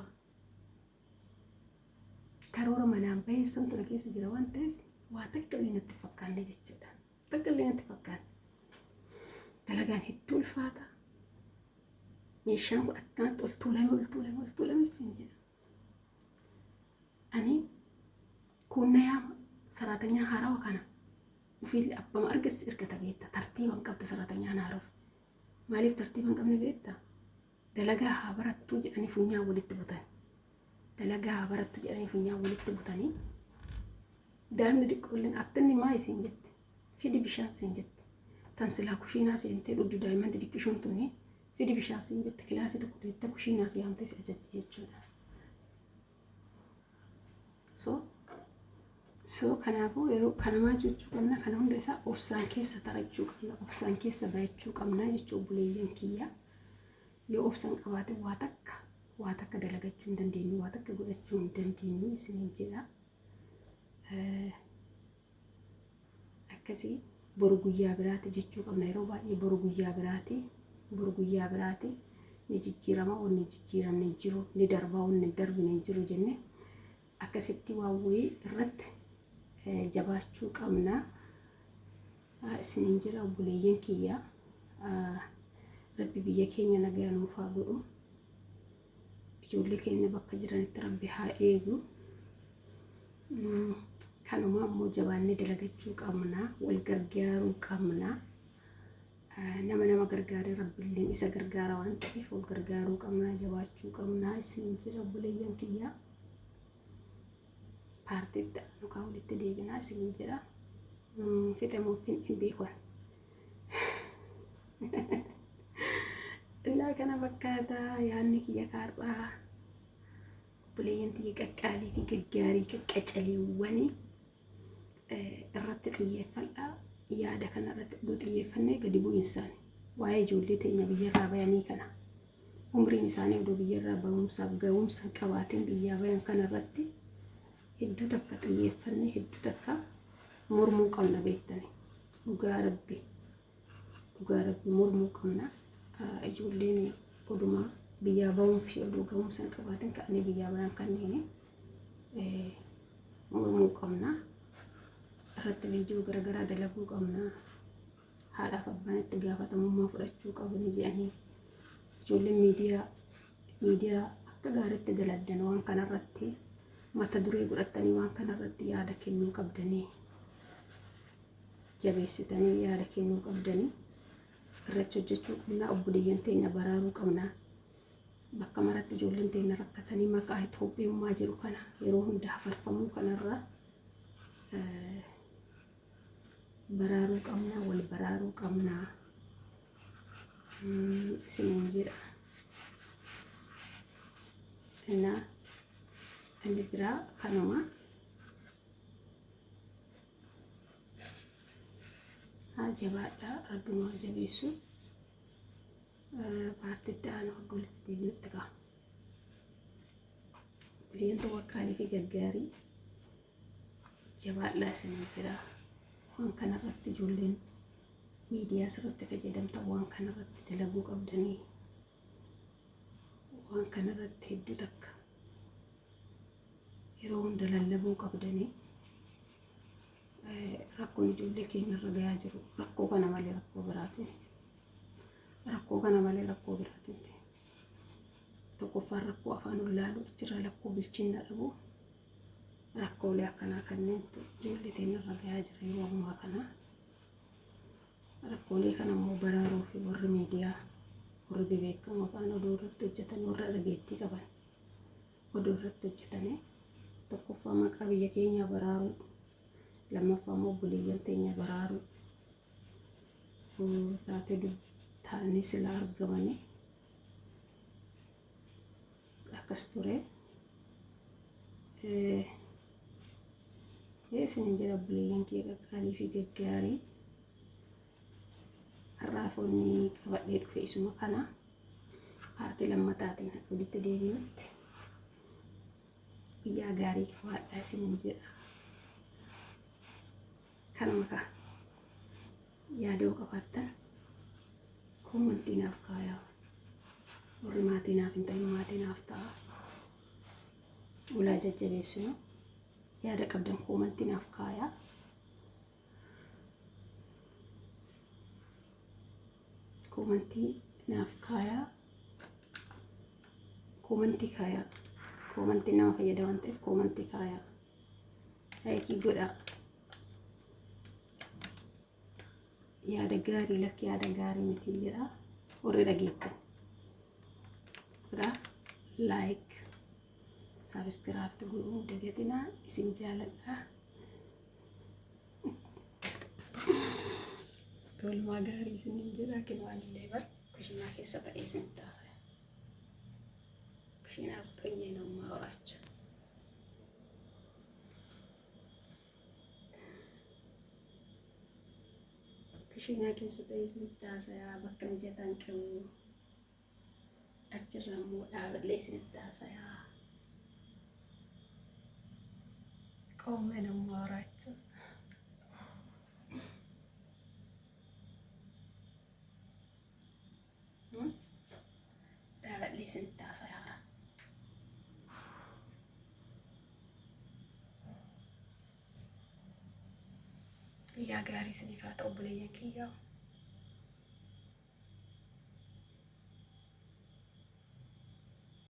Karoora manaa baheensantu na keessa jira waan ta'eef waa takkallee natti fakkaanne jechuudha. Takkallee natti fakkaanne. Dalagaan hedduu ulfaata. Meeshaan kun akkanatti ol tuulame siin jedha. Ani kunna yaama saraatanyaan haarawaa kana ufiillee abbama argassi ergata beekta. Tartiiban qabdu saraatanyaan haarawaa. Maaliif tartiiban qabne beekta? Dalagaa haa barattuu jedhanii funyaan walitti butan. Dalagaa haa barattuu jedhanii funyaan walitti butanii daa'imni xiqqoolleen attanni maa isiin jette? Fidi bishaan siin jette. Tan silaa kushiinaa seentee dhudhu daa'imman xixiqqishoon tunni fidi bishaan siin jette kilaasii tokko teetta kushiinaa si yaamtee si ajaji jechuudha. So kanaafuu yeroo kanamaa jechuu qabna kana hunda isaa obsaan keessa tarachuu qabna obsaan keessa bayachuu qabna jechuu buleeyyan kiyya. Yoo obsaan qabaate waa takka dalagachuu hin dandeenyu waa takka godhachuu hin dandeenyu isiniin jedha. Akkasii boru guyyaa biraati jechuu qabna yeroo baay'ee boru guyyaa biraati ni jijjiirama wanni jijjiiramne jiru ni darba wanni darbine jiru jenne akkasitti waan wayii irratti jabaachuu qabna isiniin jedha buleeyyan kiyya. Rabbi biyya keenya nagaa nuuf haa godhu. Ijoollee keenya bakka jiranitti rabbi haa eegu. Kanuma immoo jabaannee dalagachuu qabna wal gargaaruu qabna. Nama gargaaree rabbiilleen isa gargaara waan ta'eef wal gargaaruu qabna jabaachuu qabna isiniin jedha buleeyyan kiyya. Paartiitti nukaa walitti deebinaa isiniin jedha. Fixamuuf hin beekan. Innaa kana fakkaata yaadni kiyya kaarraa buleeyyan tiyya qaqqaalii fi gaggaarii qaqqacaliiwwanii irratti xiyyeeffadhaa. Yaada kana irratti oduu xiyyeeffannee gadi bu'iinsaani waa'ee ijoollee teenya biyyarraa bayanii kana umriin isaanii oduu biyyarraa bahumsaaf ga'umsa qabaatiin biyyaa bayan kana irratti hedduu takka xiyyeeffannee hedduu takka mormuu qabna beektanii dhugaa rabbii mormuu qabna. Ijoolleen odumaa biyyaa bahuu fi oduu ga'umsa qabaatiin ka'anii biyyaa bayan kanneen mormuu qabna. Irratti viidiyoo garagaraa dalaguu qabna. Haadhaaf abbaan itti gaafatamummaa fudhachuu qabu ni jedhanii ijoolleen miidiyaa akka gaariitti daladdan waan kanarratti mata duree godhatanii waan kanarratti yaada kennuu qabdanii jabeessitanii yaada kennuu qabdanii irratti hojjechuu qabna. Obboleeyyan teenya baraaruu qabna. Bakka maratti ijoolleen teenya rakkatanii maqaa Itoophiyummaa jiru kana yeroo hundaa farfamuu kanarraa baraaruu qabna, wal baraaruu qabna. Isiniin jedha. Innaa inni biraa kanuma haa jabaadhaa, rabbiin waa jabeessu. Paartiitti aanu akka walitti deebinutti ka'a. Buliyyeen wakkaalii fi gaggaarii jabaadhaa isiniin jedha. Waan kanarratti ijoolleen miidiyaa irratti fayyadamtan waan kanarratti dalaguu qabdanii, waan kanarratti hedduu takka yeroo hunda lallabuu qabdanii. Rakkoon ijoollee keenya irra gahaa jiru rakkoo kana malee rakkoo biraatiin, rakkoo kana malee rakkoo biraatiin. Tokkoffaan rakkoo afaan wallaaluu, achirraa rakkoo bilchinna dhabuu, rakkoolee akkanaa kanneentu ijoollee keenya irra gahaa jira yeroo ammaa kana. Rakkoolee kana immoo baraaruu fi warri miidiyaa, warri bebeekamoo ta'an oduu irratti hojjetan, warra dhageettii qaban oduu irratti hojjetanii tokkoffaa maqaa biyya keenyaa baraaruu, lammaffaa immoo buleeyyan teenya baraaruu taatee ta'anii sila argamanii akkas ture. Isiniin jedha buleeyyan kee qaqqaalii fi gaggaarii. Har'aafoonni qabadhee dhufe isuma kana paartii lammataatiin akka walitti deebinutti guyyaa gaarii qabaadhaa isiniin jedha. Kanuma ka'a yaadoo qabaattan koomantii naaf kaayaa. Warri maatii naaf hin ta'in maatii naaf ta'a. Ulaa jajjabeessinu yaada qabdan koomantii naaf kaayaa. Koomantii naaf kaayaa. Koomantii kaayaa. Koomantii nama fayyada waan ta'eef koomantii kaayaa. Laayikii godhaa. Yaada gaarii lakki yaada gaarii miti jedha. Warri dhageettan godhaa. Laayik saabskiraayib godhuun dagatinaa. Isin jaaladhaa. Oolmaa gaarii isiniin jedha. Kinwaalillee bar kushinaa keessa ta'ee isin taasisa. Kushinaa ውስጥ ሆኜ ነው የማወራቸው። Kushinaa keessa ta'ee isin taasisa. Bakka mijataan qabu achirra immoo dhaabbilee isin taasisa. Qoomee ነው የማወራቸው. Dhaabbilee isin taasisa. Guyyaa gaarii isiniif haa ta'u buleeyyan kiyyaa.